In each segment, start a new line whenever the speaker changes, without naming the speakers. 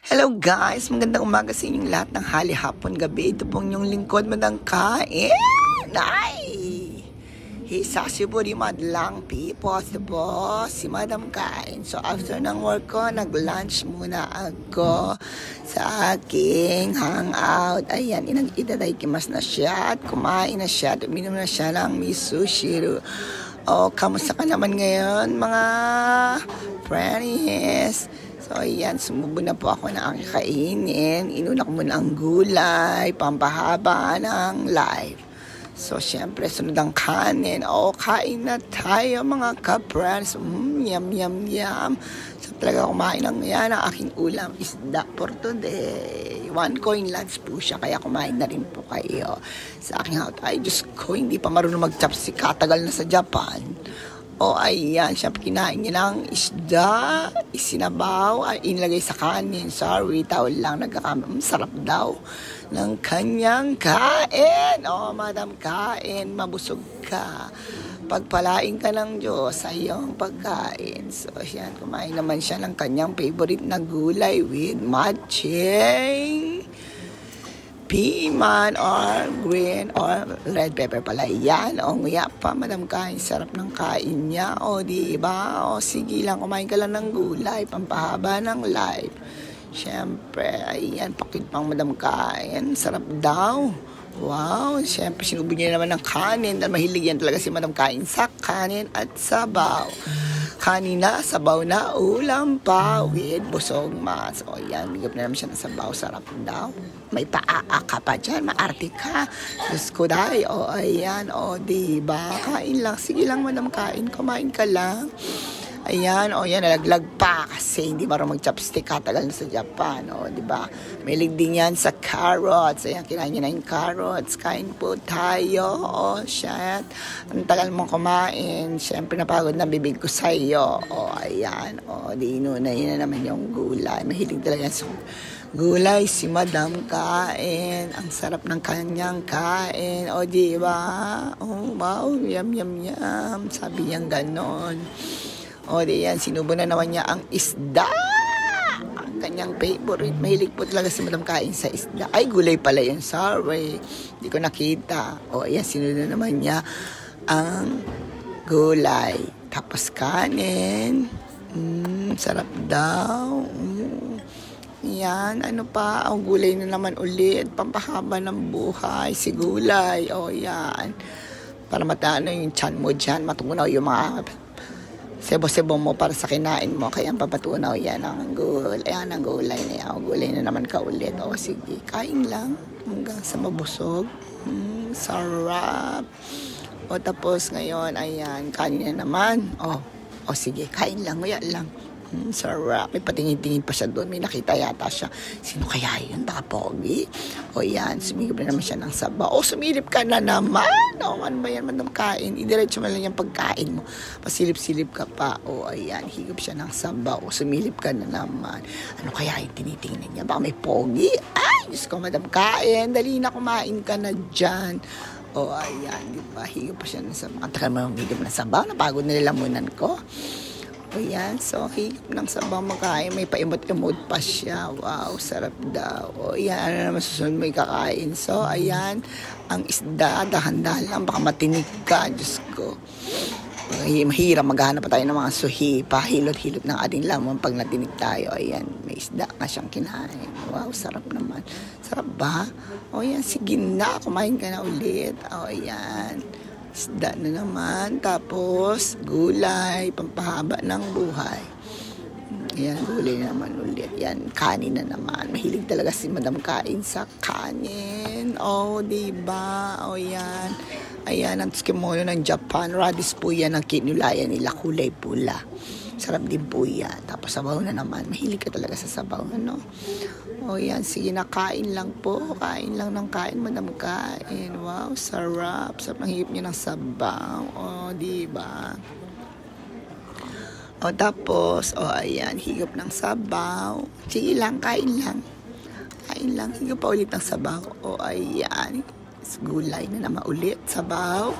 Hello guys! Magandang umaga sa inyong lahat ng hali, hapon, gabi. Ito pong yung lingkod, Madam Kain. Ay! Hisasiburi madlang people, si Madam Kain. So after ng work ko, nag-lunch muna ako sa aking hangout. Ayan, itadaikimasu na siya at kumain na siya at uminom na siya ng miso-shiro. O, kamusta ka naman ngayon mga friends? So, ayan, sumubo na po ako na aking kainin. Inuna ko muna ang gulay, pampahaba ng live. So, syempre, sunod ang kanin. O, kain na tayo mga ka-friends. Yum, yum, yum. So, talaga kumain lang yan. Ang aking ulam isda for today. 1 coin lunch po siya, kaya kumain na rin po kayo. Sa aking house, ay, Diyos ko, hindi pa marunong mag-chopstick. Katagal na sa Japan. O ayan, siya kinain niya ng isda, isinabaw, ay inilagay sa kanin. Sorry, tawal lang, sarap daw ng kanyang kain. O Madam Kain, mabusog ka. Pagpalain ka ng Diyos sa iyong pagkain. So yan, kumain naman siya ng kanyang favorite na gulay with matching piman or green or red pepper pala yan. O nguya pa, Madam Kain, sarap ng kain niya. O diba? O sige lang, kumain ka lang ng gulay, pampahaba ng life. Siyempre, ayan, pakit pang Madam Kain, sarap daw. Wow, siyempre sinubo niya naman ng kanin dahil mahilig yan talaga si Madam Kain sa kanin at sabaw. Kanina, sabaw na ulam pa with busog mas. O yan, bigap na naman siya ng sabaw. Sarap daw. May paa ka pa dyan. Maarte ka. Diyos ko dahi. O ayan. O diba? Kain lang. Sige lang, Madam Kain. Kumain ka lang. Ayan, o yan, nalaglag pa kasi hindi marunong mag-chopstick, katagal na sa Japan, o diba? Mahilig din yan sa carrots. Ayan, kinain niya na yung carrots. Kain po tayo. O, shit. Ang tagal mong kumain. Siyempre, napagod na bibig ko sa iyo. O, ayan. O, di inuna yun na naman yung gulay. Mahilig talaga sa gulay si Madam Kain. Ang sarap ng kanyang kain. O, diba? O, wow, yum, yum, yum. Sabi niyang ganon. O, diyan, sinubo na naman niya ang isda. Ang kanyang favorite. Mahilig po talaga si Madam Kain sa isda. Ay, gulay pala yun. Sorry. Hindi ko nakita. O, ayan, sinubo na naman niya ang gulay. Tapos kanin. Sarap daw. Yan, ano pa? Ang gulay na naman ulit. Pampahaba ng buhay. Si gulay. O, yan. Para matano yung tiyan mo dyan. Matunaw yung mga sebo-sebo mo para sa kinain mo. Kaya papatunaw yan ang gulay. Ayan ang gulay na yan. O, gulay na naman ka ulit. O sige, kain lang hanggang sa mabusog. Sarap. O tapos ngayon, ayan, kanin na naman. O sige, kain lang. Nguya lang. Sarap. May patingin-tingin pa siya doon. May nakita yata siya. Sino kaya yun? Baka pogi. O yan, sumilip na naman siya ng sabaw. O, sumilip ka na naman. O, ano ba yan, Madam Kain? Idiretso mo lang yung pagkain mo. Pasilip-silip ka pa. O, ayan, higop siya ng sabaw. O, sumilip ka na naman. Ano kaya yung tinitingnan niya? Baka may pogi? Ay, Diyos ko, Madam Kain. Dali na, kumain ka na dyan. O, ayan, di ba? Higop pa siya ng sabaw. Ang takal mo higop ng sabaw. Napagod na nilamunan ko. O yan, so higop ng sabaw makain, may paimot-imot pa siya. Wow, sarap daw. O yan, ano naman susunod mo ikakain. So, ayan, ang isda, dahan-dahan lang, baka matinig ka, Diyos ko. Mahirap, maghanap pa tayo ng mga suhi, pahilot-hilot ng ating lamang pag natinig tayo. Ayan, may isda na siyang kinain. Wow, sarap naman. Sarap ba? O yan, sige na, kumain ka na ulit. O yan. Isda na naman, tapos gulay, pampahaba ng buhay. Ayan, gulay na naman ulit. Yan, kanin na naman. Mahilig talaga si Madam Kain sa kanin. O, diba? O, yan. Ayan, ang tsukimono ng Japan. Radish po yan ang kinulayan nila. Kulay pula. Sarap din po yan. Tapos sabaw na naman. Mahilig ka talaga sa sabaw, ano? O yan, sige na, kain lang po. Kain lang ng kain, Madam Kain. Wow, sarap. Sarap ng higip niya ng sabaw. O, diba? O, tapos, o, ayan, higop ng sabaw. Sige lang, kain lang. Kain lang, higop pa ulit ng sabaw. O, ayan, gulay na naman ulit, sabaw.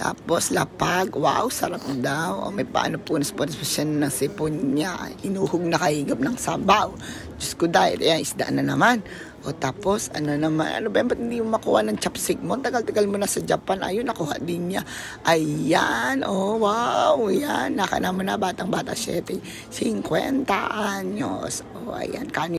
Tapos lapag, wow, sarap daw. O, may paano punas-punas pa siya ng sipon niya. Inuhog na kahigap ng sabaw. Diyos ko dahil, ayan, isda na naman. O tapos, ano naman, ano ba, ba't hindi mo makuha ng chopstick mo? Tagal-tagal mo na sa Japan. Ayun, nakuha din niya. Ayan, oh, wow, yan. Naka naman na, batang-bata, 50 anyos. O, ayan, kanin.